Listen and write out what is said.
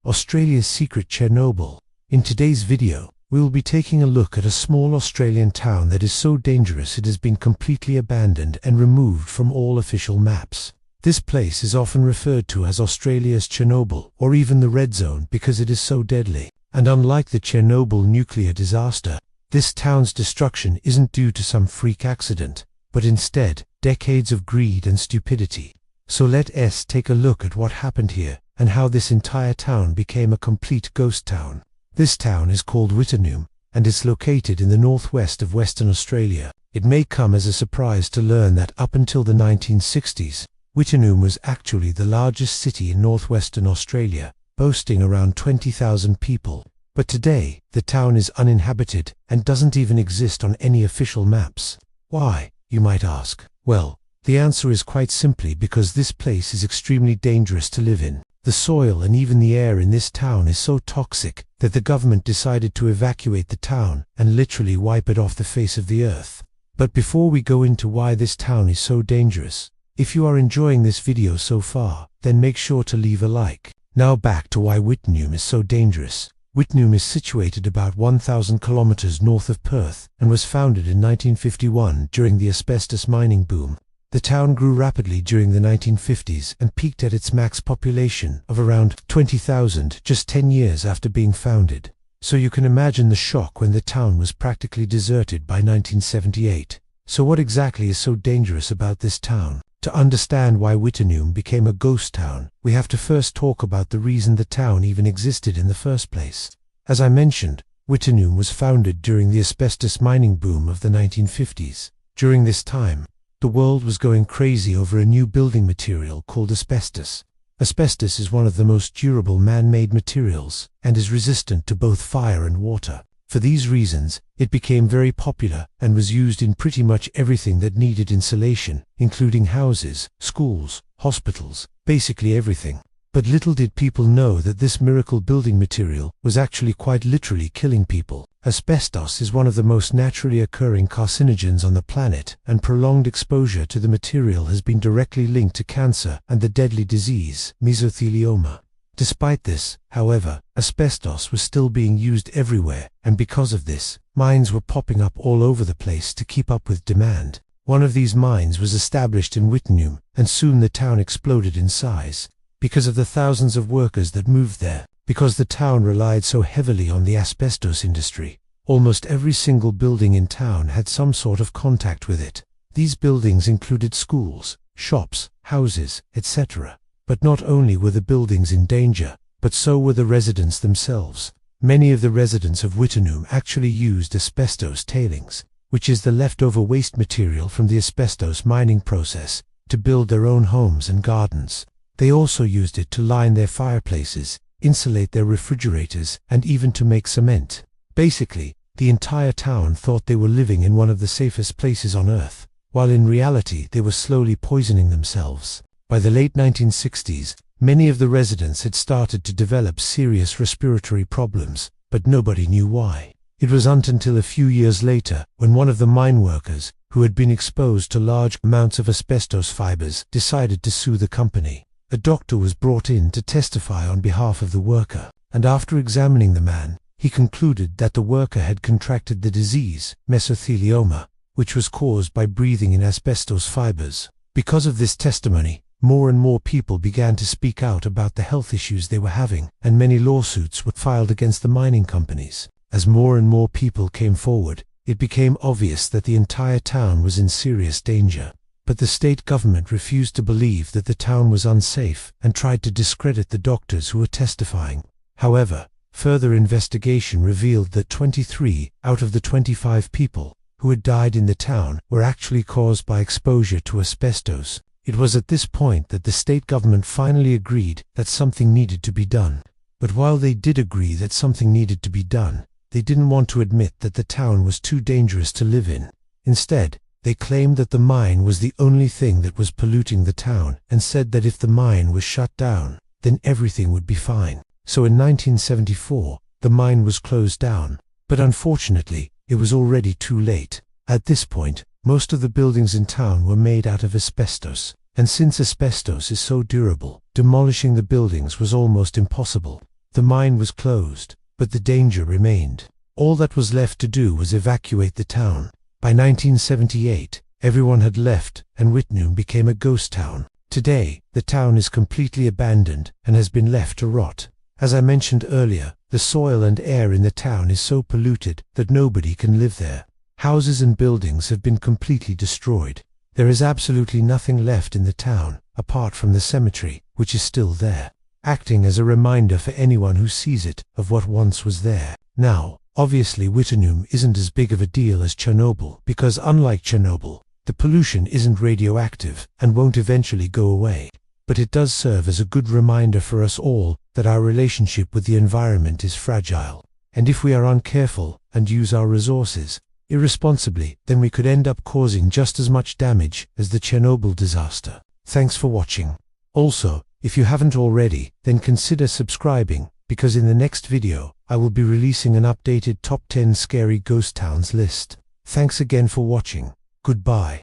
Australia's Secret Chernobyl. In today's video, we will be taking a look at a small Australian town that is so dangerous it has been completely abandoned and removed from all official maps. This place is often referred to as Australia's Chernobyl or even the Red Zone because it is so deadly. And unlike the Chernobyl nuclear disaster, this town's destruction isn't due to some freak accident, but instead, decades of greed and stupidity. So let us take a look at what happened here and how this entire town became a complete ghost town. This town is called Wittenoom and is located in the northwest of Western Australia. It may come as a surprise to learn that up until the 1960s, Wittenoom was actually the largest city in northwestern Australia, boasting around 20,000 people. But today, the town is uninhabited and doesn't even exist on any official maps. Why, you might ask? Well, the answer is quite simply because this place is extremely dangerous to live in. The soil and even the air in this town is so toxic that the government decided to evacuate the town and literally wipe it off the face of the earth. But before we go into why this town is so dangerous, if you are enjoying this video so far, then make sure to leave a like. Now back to why Wittenoom is so dangerous. Wittenoom is situated about 1,000 kilometers north of Perth and was founded in 1951 during the asbestos mining boom. The town grew rapidly during the 1950s and peaked at its max population of around 20,000 just 10 years after being founded. So you can imagine the shock when the town was practically deserted by 1978. So what exactly is so dangerous about this town? To understand why Wittenoom became a ghost town, we have to first talk about the reason the town even existed in the first place. As I mentioned, Wittenoom was founded during the asbestos mining boom of the 1950s. During this time, the world was going crazy over a new building material called asbestos. Asbestos is one of the most durable man-made materials and is resistant to both fire and water. For these reasons, it became very popular and was used in pretty much everything that needed insulation, including houses, schools, hospitals, basically everything. But little did people know that this miracle building material was actually quite literally killing people. Asbestos is one of the most naturally occurring carcinogens on the planet, and prolonged exposure to the material has been directly linked to cancer and the deadly disease, mesothelioma. Despite this, however, asbestos was still being used everywhere, and because of this, mines were popping up all over the place to keep up with demand. One of these mines was established in Wittenoom, and soon the town exploded in size. Because of the thousands of workers that moved there, because the town relied so heavily on the asbestos industry, almost every single building in town had some sort of contact with it. These buildings included schools, shops, houses, etc. But not only were the buildings in danger, but so were the residents themselves. Many of the residents of Wittenoom actually used asbestos tailings, which is the leftover waste material from the asbestos mining process, to build their own homes and gardens. They also used it to line their fireplaces, insulate their refrigerators, and even to make cement. Basically, the entire town thought they were living in one of the safest places on Earth, while in reality they were slowly poisoning themselves. By the late 1960s, many of the residents had started to develop serious respiratory problems, but nobody knew why. It was until a few years later, when one of the mine workers, who had been exposed to large amounts of asbestos fibers, decided to sue the company. A doctor was brought in to testify on behalf of the worker, and after examining the man, he concluded that the worker had contracted the disease, mesothelioma, which was caused by breathing in asbestos fibers. Because of this testimony, more and more people began to speak out about the health issues they were having, and many lawsuits were filed against the mining companies. As more and more people came forward, it became obvious that the entire town was in serious danger. But the state government refused to believe that the town was unsafe and tried to discredit the doctors who were testifying. However, further investigation revealed that 23 out of the 25 people who had died in the town were actually caused by exposure to asbestos. It was at this point that the state government finally agreed that something needed to be done. But while they did agree that something needed to be done, they didn't want to admit that the town was too dangerous to live in. Instead, they claimed that the mine was the only thing that was polluting the town and said that if the mine was shut down, then everything would be fine. So in 1974, the mine was closed down. But unfortunately, it was already too late. At this point, most of the buildings in town were made out of asbestos, and since asbestos is so durable, demolishing the buildings was almost impossible. The mine was closed, but the danger remained. All that was left to do was evacuate the town. By 1978, everyone had left and Whitnum became a ghost town. Today, the town is completely abandoned and has been left to rot. As I mentioned earlier, the soil and air in the town is so polluted that nobody can live there. Houses and buildings have been completely destroyed. There is absolutely nothing left in the town, apart from the cemetery, which is still there, acting as a reminder for anyone who sees it of what once was there. Now, obviously Whitnum isn't as big of a deal as Chernobyl, because unlike Chernobyl, the pollution isn't radioactive and won't eventually go away. But it does serve as a good reminder for us all that our relationship with the environment is fragile. And if we are uncareful and use our resources irresponsibly, then we could end up causing just as much damage as the Chernobyl disaster. Thanks for watching. Also, if you haven't already, then consider subscribing, because in the next video, I will be releasing an updated top 10 scary ghost towns list. Thanks again for watching. Goodbye.